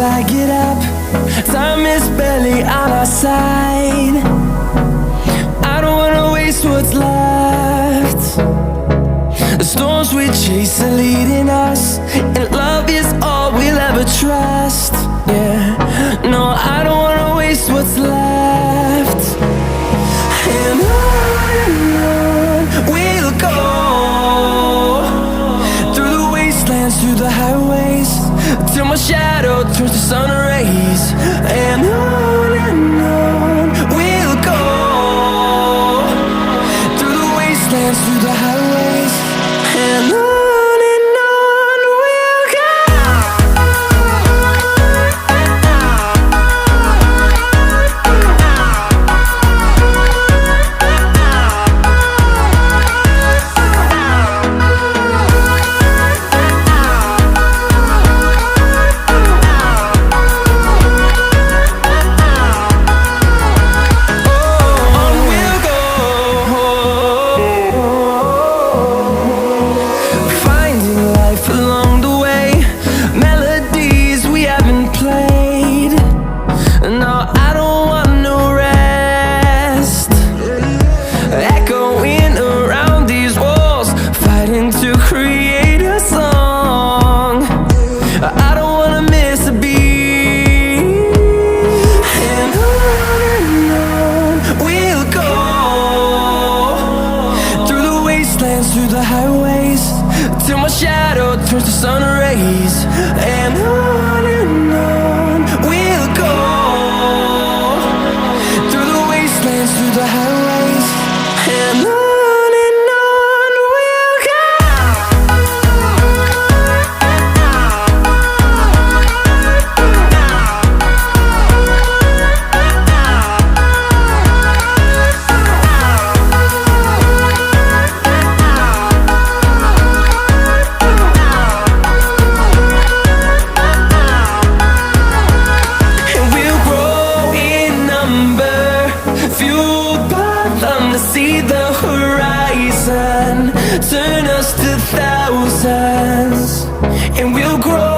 till I get up. Time is barely on our side. I don't wanna waste what's left. The storms we chase are leading us, and love is all we'll ever trust. Yeah, no, I don't wanna waste what's left. And on we'll go, through the wastelands, through the highways, till my shadow turns to sun rays. And on we'll go, through the wastelands, through the highways, and on. To create a song, I don't wanna miss a beat. And on we'll go, through the wastelands, through the highways, till my shadow turns to sun rays. And on we'll go, through the wastelands, through the highways, and on. See the horizon turn us to thousands, and we'll grow